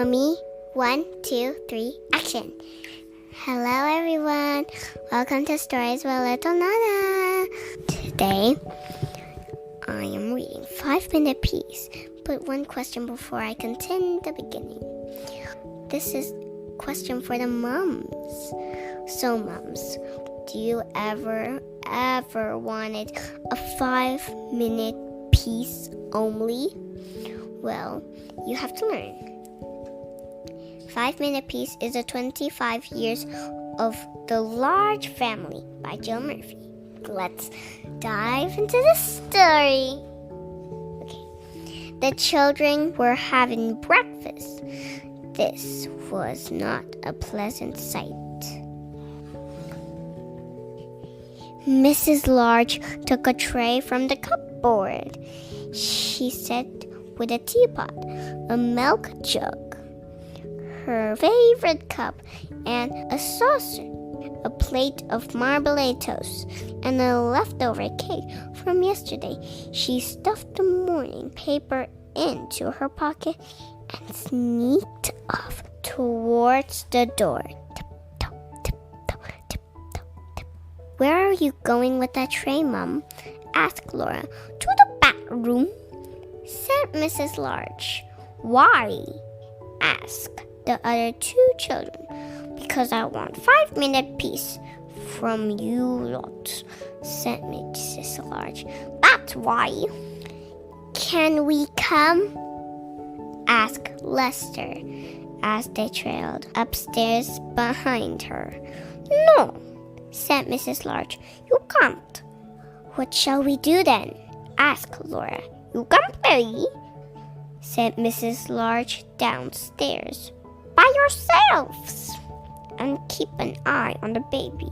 Mommy, 1, 2, 3, action! Hello everyone, welcome to Stories with Little Nona. Today, I am reading 5-minute piece, but one question before I continue the beginning. This is a question for the mums. So mums, do you ever wanted a 5-minute piece only? Well, you have to learn. 5-Minute Piece is a 25 years of the Large Family by Jill Murphy. Let's dive into the story. Okay. The children were having breakfast. This was not a pleasant sight. Mrs. Large took a tray from the cupboard. She set with a teapot, a milk jug, her favorite cup, and a saucer, a plate of marmalade toast, and a leftover cake from yesterday. She stuffed the morning paper into her pocket and sneaked off towards the door. Tip-toe, tip-toe, tip-toe, tip. Where are you going with that tray, Mum? Asked Laura. To the bathroom, said Mrs. Large. Why? Asked the other two children. Because I want 5-minute piece from you lot, said Mrs. Large. That's why. Can we come? Asked Lester as they trailed upstairs behind her. No, said Mrs. Large. You can't. What shall we do then? Asked Laura. You can play, said Mrs. Large downstairs. By yourselves. And keep an eye on the baby.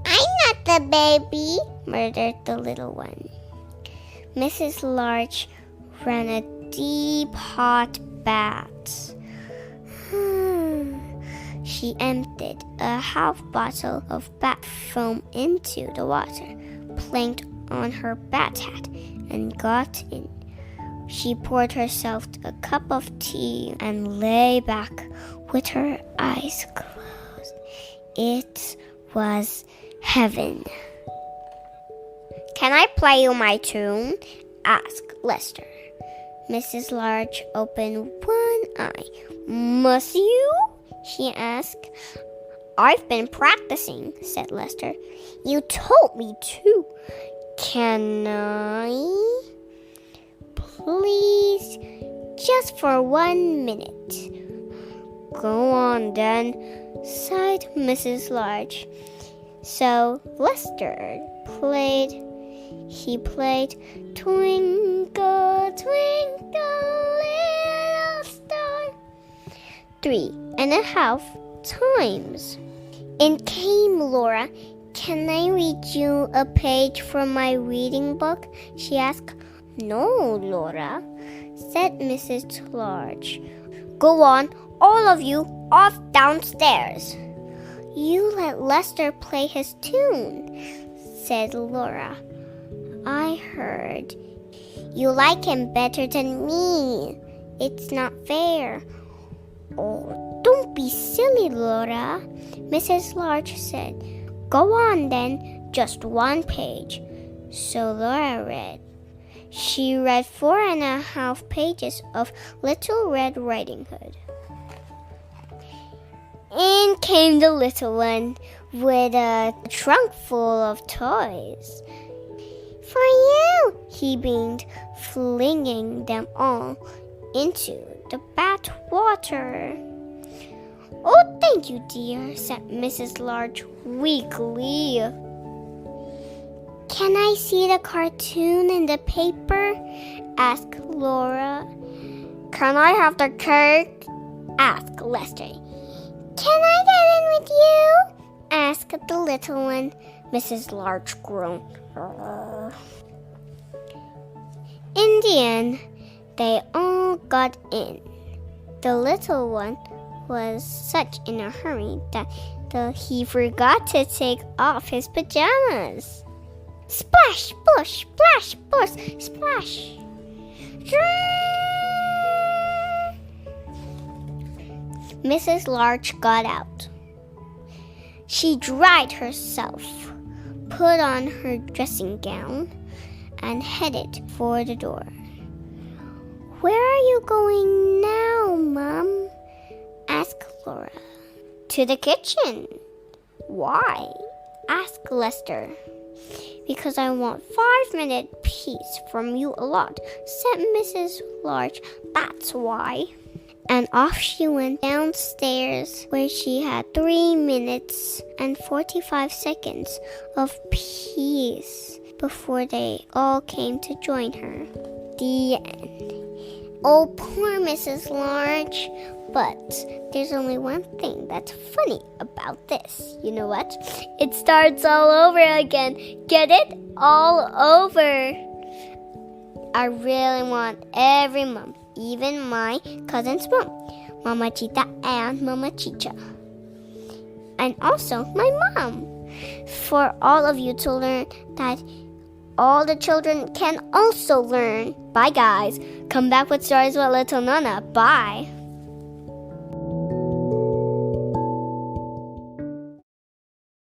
I'm not the baby, murmured the little one. Mrs. Large ran a deep hot bath. She emptied a half bottle of bath foam into the water, planked on her bath hat, and got in. She poured herself a cup of tea and lay back with her eyes closed. It was heaven. Can I play you my tune? Asked Lester. Mrs. Large opened one eye. Must you? She asked. I've been practicing, said Lester. You told me to. Can I? Please, just for 1 minute. Go on then, sighed Mrs. Large. So Lester played. He played Twinkle, Twinkle, Little Star 3.5 times. In came Laura. Can I read you a page from my reading book? She asked. No, Laura, said Mrs. Large. Go on, all of you, off downstairs. You let Lester play his tune, said Laura. I heard. You like him better than me. It's not fair. Oh, don't be silly, Laura, Mrs. Large said. Go on then, just 1 page. So Laura read. She read 4.5 pages of Little Red Riding Hood. In came the little one with a trunk full of toys. For you, he beamed, flinging them all into the bath water. Oh, thank you, dear, said Mrs. Large weakly. Can I see the cartoon in the paper? Asked Laura. Can I have the cake? Asked Lester. Can I get in with you? Asked the little one. Mrs. Large groaned. In the end, they all got in. The little one was such in a hurry that he forgot to take off his pajamas. Splash, splash, splash, splash, splash. Mrs. Larch got out. She dried herself, put on her dressing gown, and headed for the door. "Where are you going now, Mom?" asked Laura. "To the kitchen." "Why?" asked Lester. "Because I want 5-minute piece from you, Aloud," said Mrs. Larch. "That's why." And off she went downstairs, where she had 3 minutes and 45 seconds of peace before they all came to join her. The end. Oh, poor Mrs. Larch. But there's only one thing that's funny about this. You know what? It starts all over again. Get it? All over. I really want every mom, even my cousin's mom, Mama Chita and Mama Chicha, and also my mom, for all of you to learn that all the children can also learn. Bye, guys. Come back with stories with Little Nona. Bye.